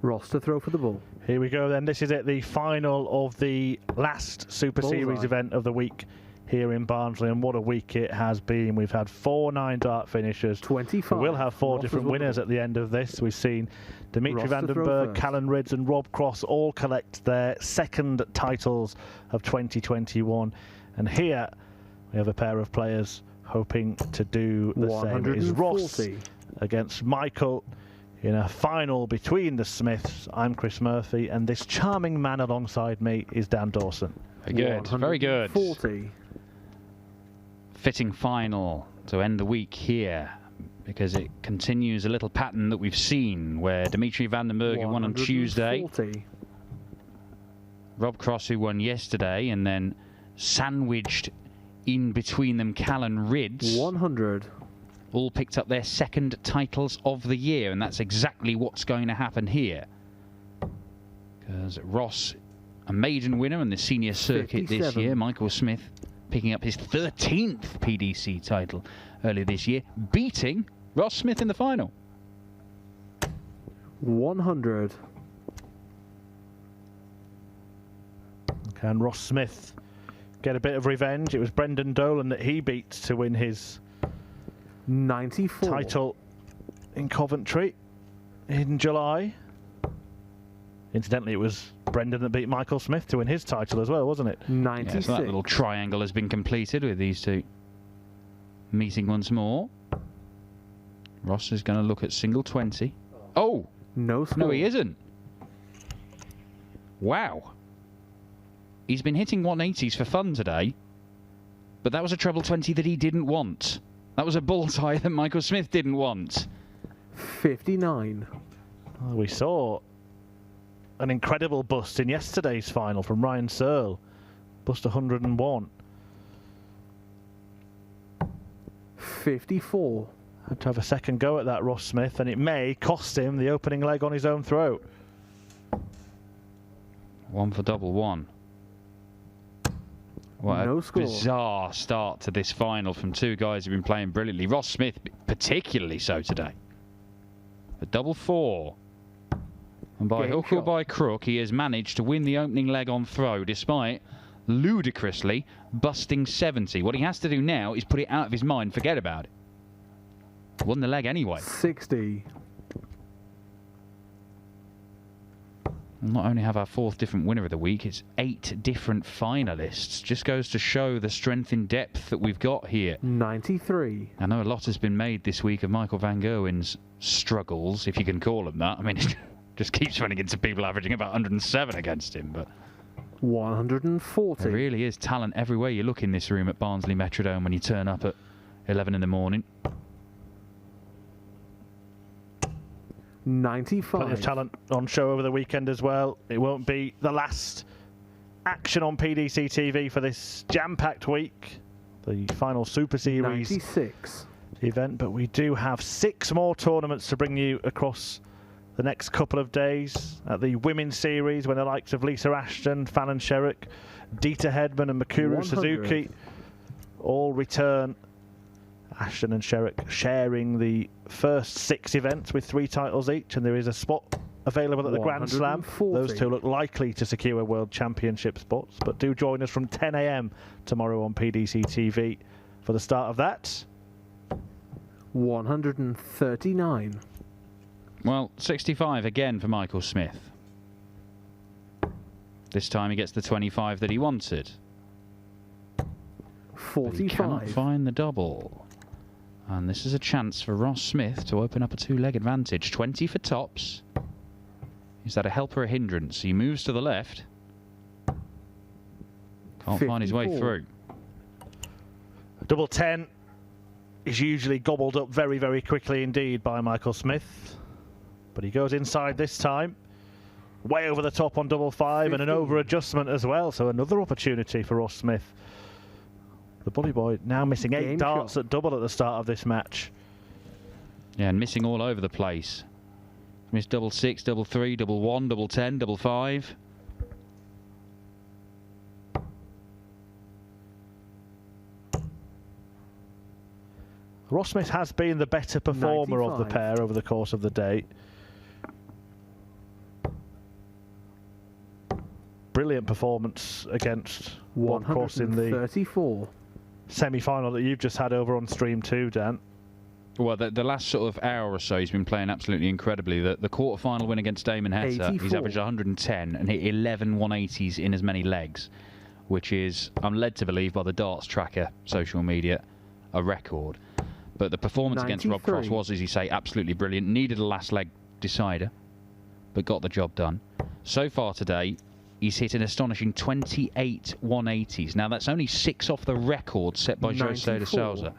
Ross to throw for the bull. Here we go then. This is it, the final of the last Super Series event of the week here in Barnsley, and what a week it has been. We've had 4 9-dart finishers. 25. We'll have 4 Ross different winners at the end of this. We've seen Dimitri van den Berg, Callan Rydz and Rob Cross all collect their second titles of 2021. And here we have a pair of players hoping to do the same. It is Ross against Michael in a final between the Smiths. I'm Chris Murphy, and this charming man alongside me is Dan Dawson. Very good, very good. 40. Fitting final to end the week here, because it continues a little pattern that we've seen where Dimitri van den Berg, who won on Tuesday, Rob Cross, who won yesterday, and then sandwiched in between them Callan Rydz, 100, all picked up their second titles of the year, and that's exactly what's going to happen here, because Ross, a maiden winner on the senior circuit 57. this year, Michael Smith picking up his 13th PDC title earlier this year, beating Ross Smith in the final. 100. Can Ross Smith get a bit of revenge? It was Brendan Dolan that he beat to win his 94 title in Coventry in July. Incidentally, it was Brendan that beat Michael Smith to win his title as well, wasn't it? 96. Yeah, so that little triangle has been completed with these two meeting once more. Ross is going to look at single 20. Oh! No score. No, he isn't. Wow. He's been hitting 180s for fun today, but that was a treble 20 that he didn't want. That was a bullseye that Michael Smith didn't want. 59. Well, we saw an incredible bust in yesterday's final from Ryan Searle. Bust 101. 54. Had to have a second go at that, Ross Smith, and it may cost him the opening leg on his own throat. 1 for double 1. What no a score. Bizarre start to this final from two guys who've been playing brilliantly. Ross Smith particularly so today. A double 4. And by hook or by crook, he has managed to win the opening leg on throw, despite ludicrously busting 70. What he has to do now is put it out of his mind, forget about it. Won the leg anyway. 60. We'll not only have our 4th different winner of the week, it's 8 different finalists. Just goes to show the strength in depth that we've got here. 93. I know a lot has been made this week of Michael van Gerwen's struggles, if you can call them that. I mean, it just keeps running into people averaging about 107 against him, but 140. there really is talent everywhere you look in this room at Barnsley Metrodome when you turn up at 11 in the morning. 95. Plenty of talent on show over the weekend as well. It won't be the last action on PDC TV for this jam-packed week, the final Super Series 96. event, but we do have 6 more tournaments to bring you across the next couple of days. At the Women's Series, when the likes of Lisa Ashton, Fallon Sherrick, Dieter Hedman and Makuru 100. Suzuki all return. Ashton and Sherrick sharing the first 6 events with 3 titles each, and there is a spot available at the Grand Slam. 140. Those two look likely to secure World Championship spots, but do join us from 10 AM tomorrow on PDC TV for the start of that. 139. Well, 65 again for Michael Smith. This time he gets the 25 that he wanted. 45. But he cannot find the double. And this is a chance for Ross Smith to open up a 2-leg advantage. 20 for tops. Is that a help or a hindrance? He moves to the left. Can't find his way 54. through. Double 10 is usually gobbled up very, very quickly indeed by Michael Smith. But he goes inside this time. Way over the top on double 5 and an over adjustment as well. So another opportunity for Ross Smith. The Bully Boy now missing 8 darts at double at the start of this match. Yeah, and missing all over the place. Missed double 6, double 3, double 1, double 10, double 5. Ross Smith has been the better performer of the pair over the course of the day. brilliant performance against Rob Cross in the 134. semi-final that you've just had over on stream 2, Dan. Well, the last sort of hour or so, he's been playing absolutely incredibly. The quarter-final win against Damon Heta, he's averaged 110 and hit 11 180s in as many legs, which is, I'm led to believe by the darts tracker social media, a record. But the performance against Rob Cross was, as you say, absolutely brilliant. Needed a last leg decider, but got the job done. So far today, he's hit an astonishing 28 180s. Now, that's only 6 off the record set by José de Sousa.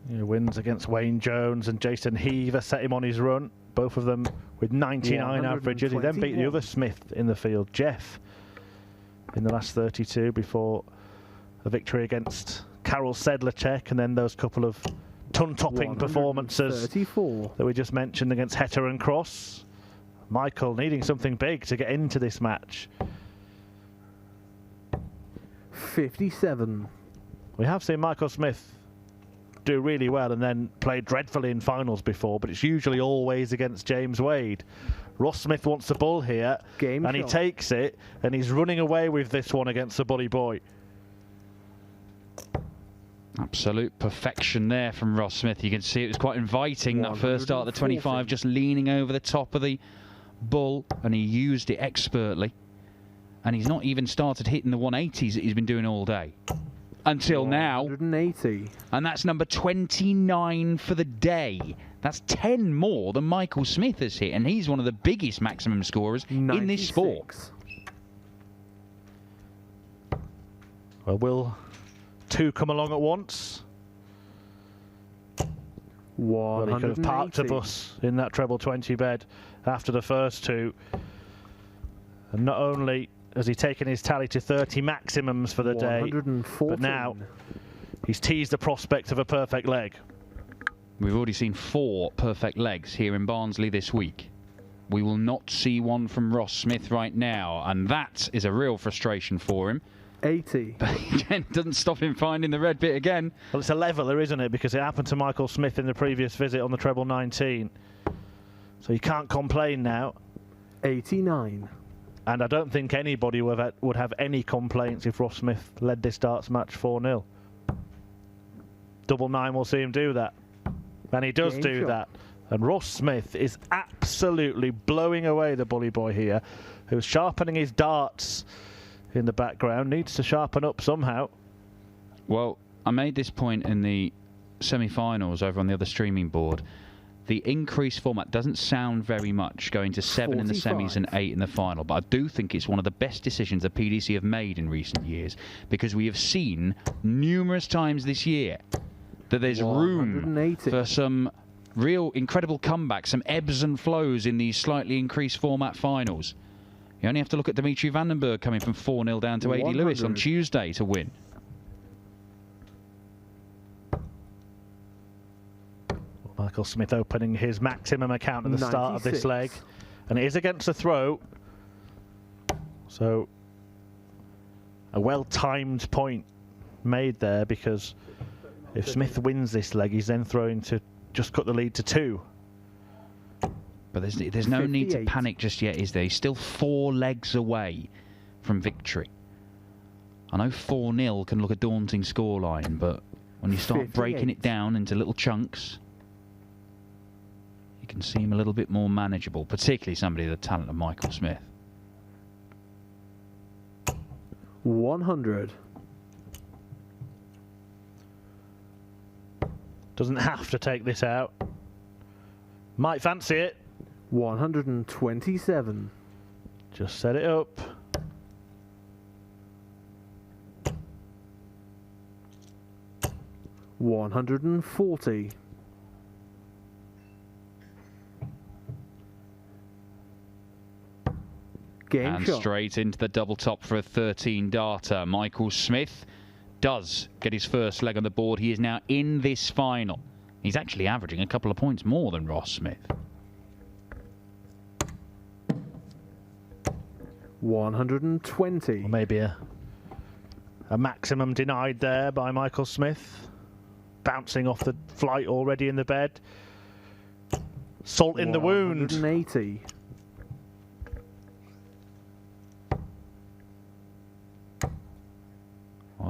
Wins against Wayne Jones and Jason Heaver set him on his run. Both of them with 99 averages. He then beat the other Smith in the field, Jeff, in the last 32 before a victory against Karol Sedlacek, and then those couple of ton-topping performances that we just mentioned against Heta and Cross. Michael needing something big to get into this match. 57. We have seen Michael Smith do really well and then play dreadfully in finals before, but it's usually always against James Wade. Ross Smith wants the ball here, and he takes it, and he's running away with this one against the Bully Boy. Absolute perfection there from Ross Smith. You can see it was quite inviting, that first start of the 25, just leaning over the top of the bull, and he used it expertly. And he's not even started hitting the 180s that he's been doing all day. Until now. 180. And that's number 29 for the day. That's 10 more than Michael Smith has hit, and he's one of the biggest maximum scorers 96 in this sport. Well, will 2 come along at once? Well, he could have parked a bus in that treble 20 bed after the first 2. And not only has he taken his tally to 30 maximums for the day, but now he's teased the prospect of a perfect leg. We've already seen 4 perfect legs here in Barnsley this week. We will not see one from Ross Smith right now, and that is a real frustration for him. 80. But again, doesn't stop him finding the red bit again. Well, it's a leveler, isn't it? Because it happened to Michael Smith in the previous visit on the treble 19. So you can't complain now. 89. And I don't think anybody would have any complaints if Ross Smith led this darts match 4-0. Double 9 will see him do that. And he does do that. And Ross Smith is absolutely blowing away the Bully Boy here, who's sharpening his darts in the background. Needs to sharpen up somehow. Well, I made this point in the semi-finals over on the other streaming board. The increased format doesn't sound very much, going to 7 in the semis and 8 in the final, but I do think it's one of the best decisions the PDC have made in recent years, because we have seen numerous times this year that there's room for some real incredible comebacks, some ebbs and flows in these slightly increased format finals. You only have to look at Dimitri Vandenberg coming from 4-0 down to 80 Lewis on Tuesday to win. Michael Smith opening his maximum account at the start of this leg. And it is against the throat. So a well-timed point made there, because if Smith wins this leg, he's then throwing to just cut the lead to 2. But there's no need to panic just yet, is there? He's still 4 legs away from victory. I know 4-0 can look a daunting scoreline, but when you start breaking it down into little chunks, you can seem a little bit more manageable, particularly somebody of the talent of Michael Smith. 100. Doesn't have to take this out. Might fancy it. 127. Just set it up. $140. And straight into the double top for a 13 darter. Michael Smith does get his first leg on the board. He is now in this final. He's actually averaging a couple of points more than Ross Smith. 120. Or maybe a maximum denied there by Michael Smith. Bouncing off the flight already in the bed. Salt in the wound. 180.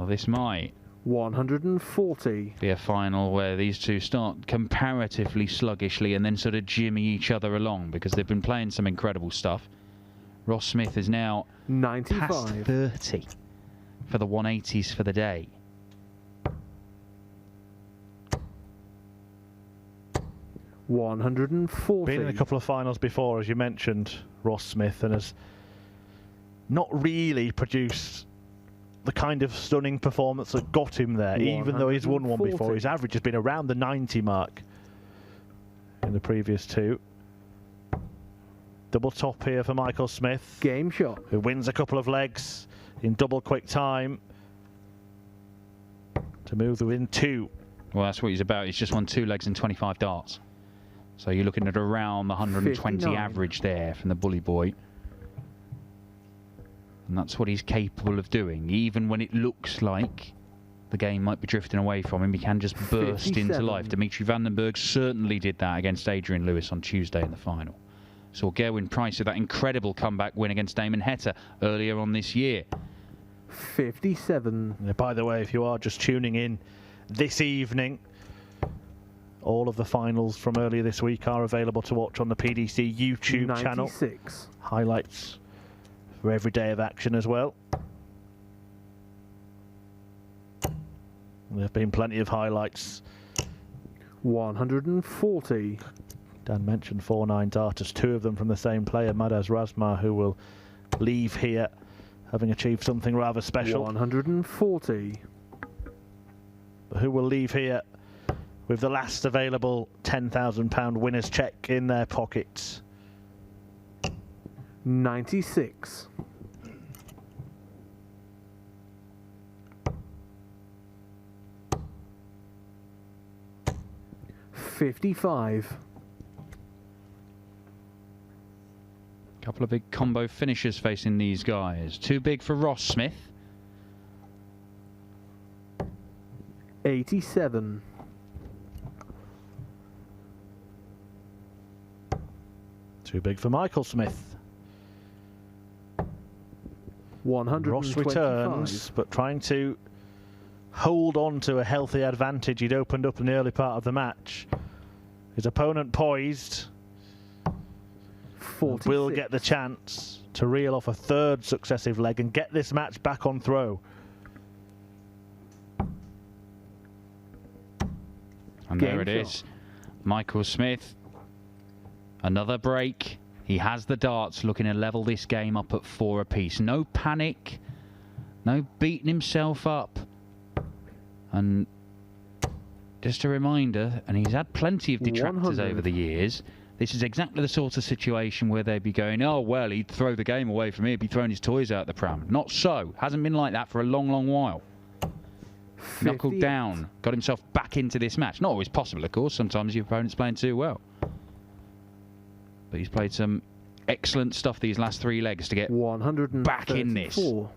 Well, this might 140. be a final where these two start comparatively sluggishly and then sort of jimmy each other along, because they've been playing some incredible stuff. Ross Smith is now 95. past 30 for the 180s for the day. $140. Been in a couple of finals before, as you mentioned, Ross Smith, and has not really produced the kind of stunning performance that got him there, even though he's won one before. His average has been around the 90 mark in the previous two. Double top here for Michael Smith. Game shot. Who wins a couple of legs in double quick time to move within two. Well, that's what he's about. He's just won 2 legs and 25 darts. So you're looking at around the 120 59. average there from the bully boy. And that's what he's capable of doing. Even when it looks like the game might be drifting away from him, he can just burst 57. into life. Dimitri van den Berg certainly did that against Adrian Lewis on Tuesday in the final. Saw Gerwyn Price with that incredible comeback win against Damon Heta earlier on this year. 57. By the way, if you are just tuning in this evening, all of the finals from earlier this week are available to watch on the PDC YouTube 96. channel. Highlights for every day of action as well. There have been plenty of highlights. 140. Dan mentioned 4-9 darters, 2 of them from the same player, Madaz Razma, who will leave here having achieved something rather special. 140. Who will leave here with the last available £10,000 winner's cheque in their pockets. 96. $55. Couple of big combo finishers facing these guys. Too big for Ross Smith. 87. Too big for Michael Smith. 125. Ross returns, but trying to hold on to a healthy advantage he'd opened up in the early part of the match. His opponent poised. 46. Will get the chance to reel off a 3rd successive leg and get this match back on throw. And there it is. Michael Smith. Another break. He has the darts, looking to level this game up at 4 apiece. No panic. No beating himself up. And just a reminder, and he's had plenty of detractors 100. over the years, this is exactly the sort of situation where they'd be going, oh, well, he'd throw the game away from me, he'd be throwing his toys out the pram. Not so. Hasn't been like that for a long, long while. 58. Knuckled down, got himself back into this match. Not always possible, of course. Sometimes your opponent's playing too well. But he's played some excellent stuff these last 3 legs to get back in this. 134.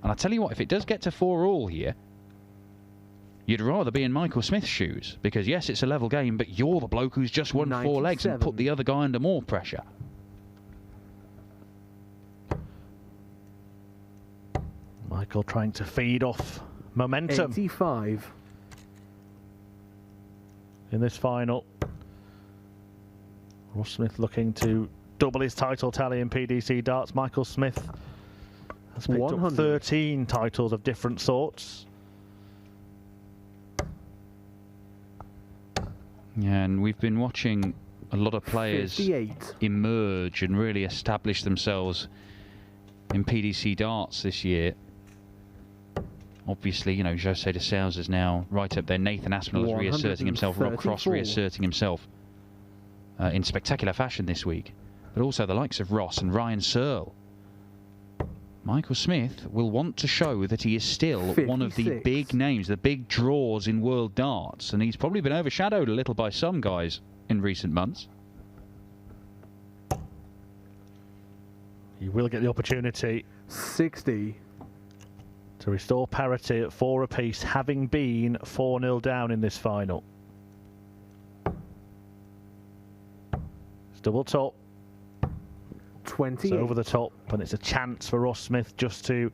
And I tell you what, if it does get to 4-all here, you'd rather be in Michael Smith's shoes. Because, yes, it's a level game, but you're the bloke who's just won 4 legs and put the other guy under more pressure. Michael trying to feed off momentum 85. in this final. Ross Smith looking to double his title tally in PDC darts. Michael Smith has picked up 13 titles of different sorts. Yeah, and we've been watching a lot of players 58. emerge and really establish themselves in PDC darts this year. Obviously, you know, Jose de Sousa is now right up there. Nathan Aspinall is reasserting himself. Rob Cross reasserting himself in spectacular fashion this week. But also the likes of Ross and Ryan Searle. Michael Smith will want to show that he is still 56. one of the big names, the big draws in world darts. And he's probably been overshadowed a little by some guys in recent months. He will get the opportunity 60. to restore parity at 4 apiece, having been 4-0 down in this final. It's double top. 20. It's over the top, and it's a chance for Ross Smith just to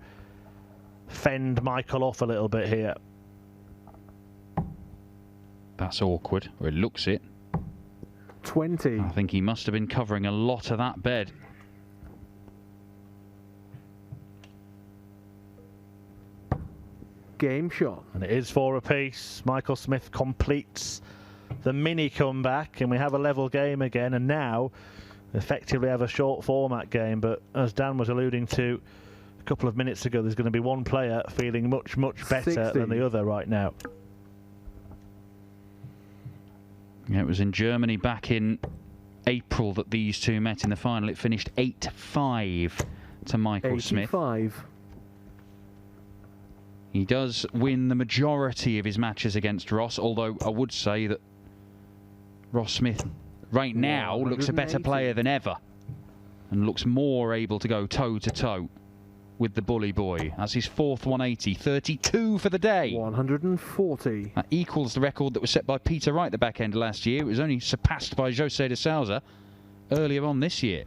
fend Michael off a little bit here. That's awkward, or it looks it. 20. I think he must have been covering a lot of that bed. Game shot. And it is 4 apiece. Michael Smith completes the mini comeback, and we have a level game again, and now effectively have a short format game. But as Dan was alluding to a couple of minutes ago, there's going to be one player feeling much better 60. than the other right now. Yeah, it was in Germany back in April that these two met in the final. It finished 8-5 to Michael 85. Smith. He does win the majority of his matches against Ross, although I would say that Ross Smith right now looks a better player than ever and looks more able to go toe-to-toe with the bully boy. That's his 4th 180, 32 for the day. 140. That equals the record that was set by Peter Wright the back end last year. It was only surpassed by Jose de Souza earlier on this year.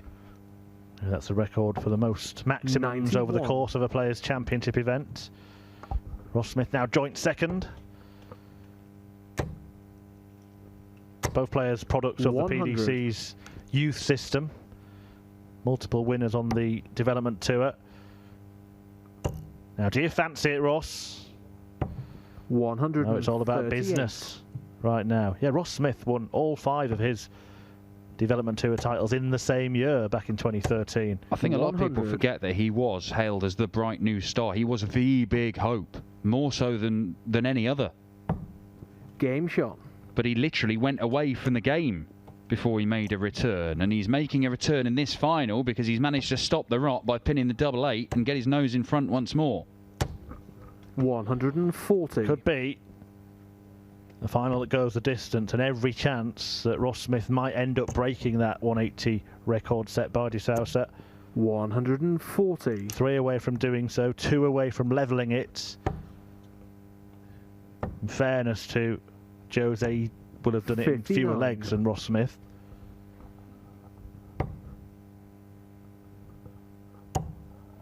That's a record for the most maximums 91. over the course of a Players' Championship event. Ross Smith now joint second. Both players products of 100. the PDC's youth system. Multiple winners on the development tour. Now, do you fancy it, Ross? 100. No, it's all about business right now. Yeah, Ross Smith won all 5 of his development tour titles in the same year back in 2013. I think a lot of people 100. forget that he was hailed as the bright new star. He was the big hope, more so than any other. Game shot. But he literally went away from the game before he made a return, and he's making a return in this final because he's managed to stop the rot by pinning the double 8 and get his nose in front once more. 140. Could be a final that goes the distance, and every chance that Ross Smith might end up breaking that 180 record set by de Souza. 140. 3 away from doing so, 2 away from levelling it. In fairness to Jose, he would have done it in fewer 59. legs than Ross Smith.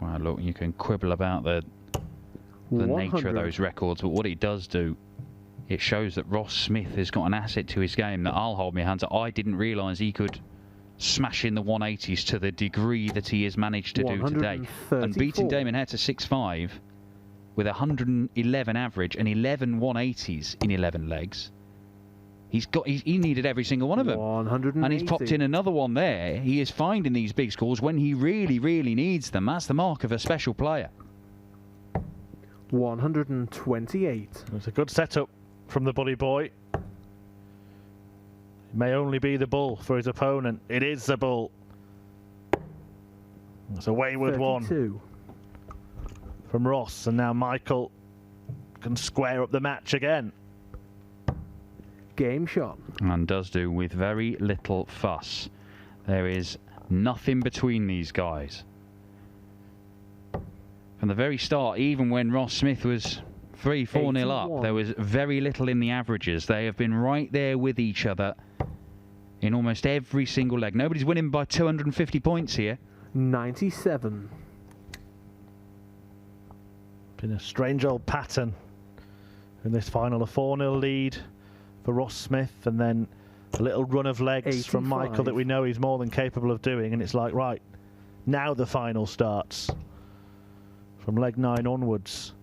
Well, look, you can quibble about the nature of those records, but what it does do, it shows that Ross Smith has got an asset to his game that I'll hold my hands up. I didn't realise he could smash in the 180s to the degree that he has managed to do today. And beating Damon Hare to 6-5 with 111 average and 11 180s in 11 legs. He needed every single one of them. 180. And he's popped in another one there. He is finding these big scores when he really needs them. That's the mark of a special player. 128. It's a good setup from the bully boy. It may only be the bull for his opponent. It is the bull. It's a wayward 32. one from Ross, and now Michael can square up the match again. Game shot. And does do with very little fuss. There is nothing between these guys. From the very start, even when Ross Smith was 3-4-0 up, there was very little in the averages. They have been right there with each other in almost every single leg. Nobody's winning by 250 points here. 97. Been a strange old pattern in this final. A 4-0 lead for Ross Smith, and then a little run of legs 85. from Michael that we know he's more than capable of doing, and it's like, right, now the final starts. From leg 9 onwards.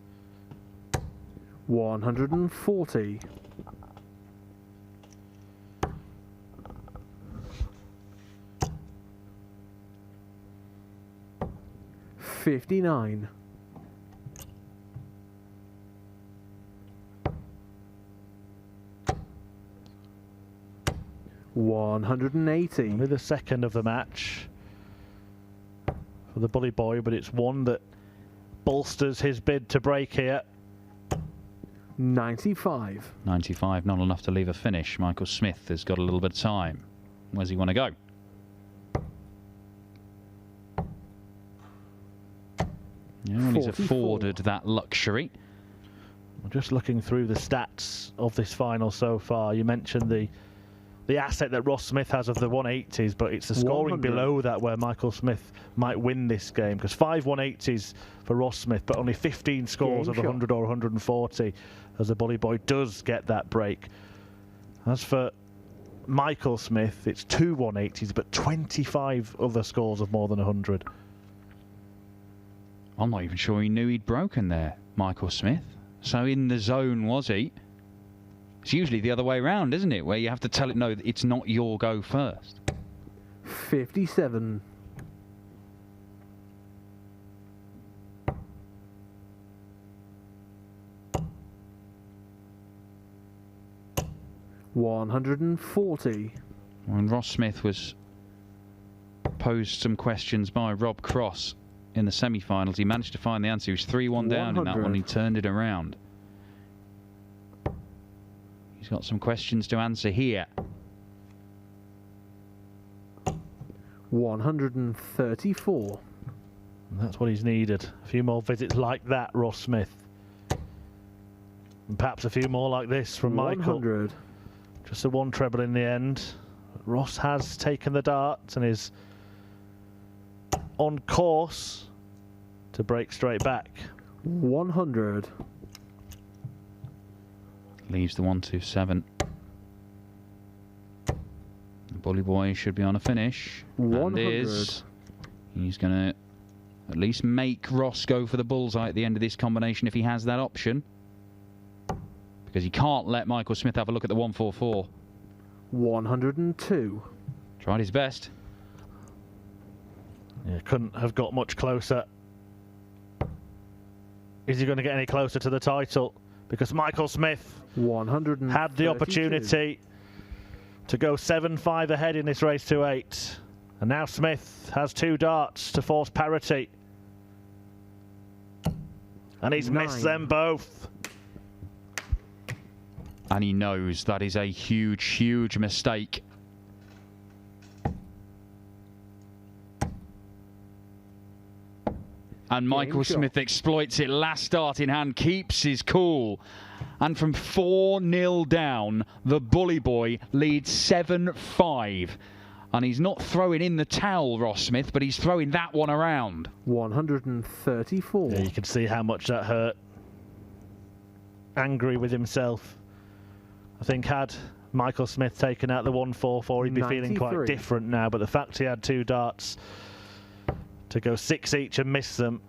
140. 59. 180. Only the second of the match for the bully boy, but it's one that bolsters his bid to break here. 95. 95, not enough to leave a finish. Michael Smith has got a little bit of time. Where's he want to go? Yeah, well, he's 44. afforded that luxury. Just looking through the stats of this final so far, you mentioned the the asset that Ross Smith has of the 180s, but it's the scoring 100. below that where Michael Smith might win this game, because 5 180s for Ross Smith, but only 15 scores Game of shot. 100 or 140 as the Bully Boy does get that break. As for Michael Smith, it's 2 180s, but 25 other scores of more than 100. I'm not even sure he knew he'd broken there, Michael Smith. So in the zone, was he? It's usually the other way around, isn't it? Where you have to tell it, no, it's not your go first. 57. $140. When Ross Smith was posed some questions by Rob Cross in the semi-finals, he managed to find the answer. He was 3-1 down in that one. He turned it around. He's got some questions to answer here. 134. And that's what he's needed. A few more visits like that, Ross Smith. And perhaps a few more like this from 100. Michael. Just a 1 treble in the end. Ross has taken the darts and is on course to break straight back. 100. Leaves the 127. The Bully Boy should be on a finish. 100. And is. He's going to at least make Ross go for the bullseye at the end of this combination if he has that option. Because he can't let Michael Smith have a look at the 144. 102. Tried his best. Yeah, couldn't have got much closer. Is he going to get any closer to the title? Because Michael Smith 132. had the opportunity to go 7-5 ahead in this race to 8. And now Smith has 2 darts to force parity. And he's 9. missed them both. And he knows that is a huge, huge mistake. And Michael Smith exploits it. Last start in hand, keeps his cool. And from 4-0 down, the Bully Boy leads 7-5. And he's not throwing in the towel, Ross Smith, but he's throwing that one around. 134. Yeah, you can see how much that hurt. Angry with himself. I think had Michael Smith taken out the 144, he'd be feeling quite different now. But the fact he had 2 darts to go 6 each and miss them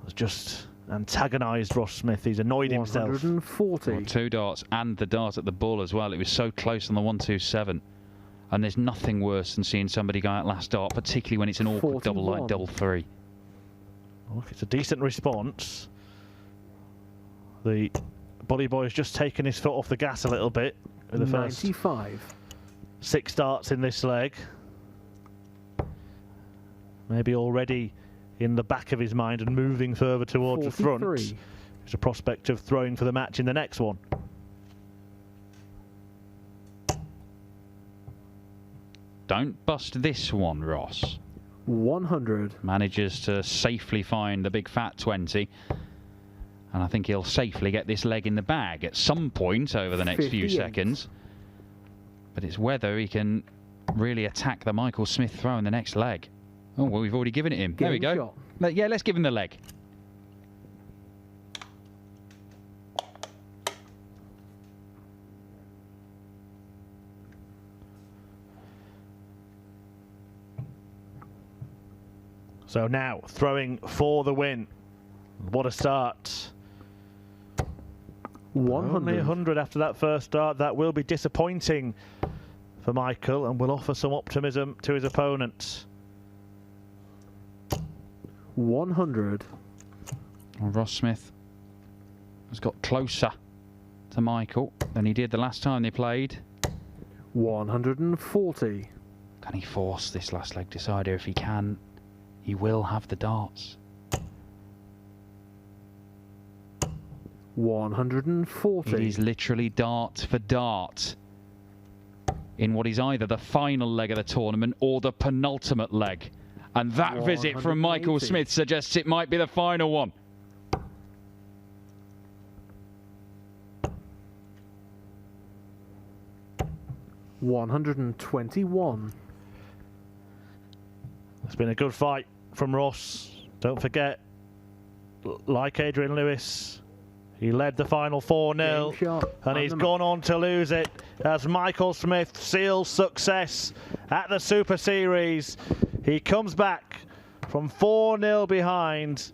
has just antagonised Ross Smith. He's annoyed himself. 140. Well, 2 darts and the dart at the bull as well. It was so close on the 127. And there's nothing worse than seeing somebody go out last dart, particularly when it's an awkward double like double 3. Look, it's a decent response. The Bully Boy has just taken his foot off the gas a little bit with the first 95. 6 darts in this leg. Maybe already in the back of his mind and moving further towards 43. the front. There's a prospect of throwing for the match in the next one. Don't bust this one, Ross. 100. Manages to safely find the big fat 20. And I think he'll safely get this leg in the bag at some point over the next few 58. seconds. But it's whether he can really attack the Michael Smith throw in the next leg. Oh, well, we've already given it him. There we go. Yeah, let's give him the leg. So now, throwing for the win. What a start. 100. Only 100 after that first start. That will be disappointing for Michael and will offer some optimism to his opponent. 100. Well, Ross Smith has got closer to Michael than he did the last time they played. 140. Can he force this last leg decider? If he can, he will have the darts. 140. It is literally dart for dart in what is either the final leg of the tournament or the penultimate leg. And that visit from Michael Smith suggests it might be the final one. 121. It's been a good fight from Ross. Don't forget, like Adrian Lewis, he led the final 4-0, and he's gone on to lose it as Michael Smith seals success at the Super Series. He comes back from 4-0 behind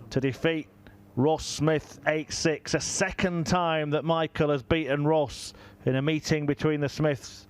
to defeat Ross Smith 8-6, a second time that Michael has beaten Ross in a meeting between the Smiths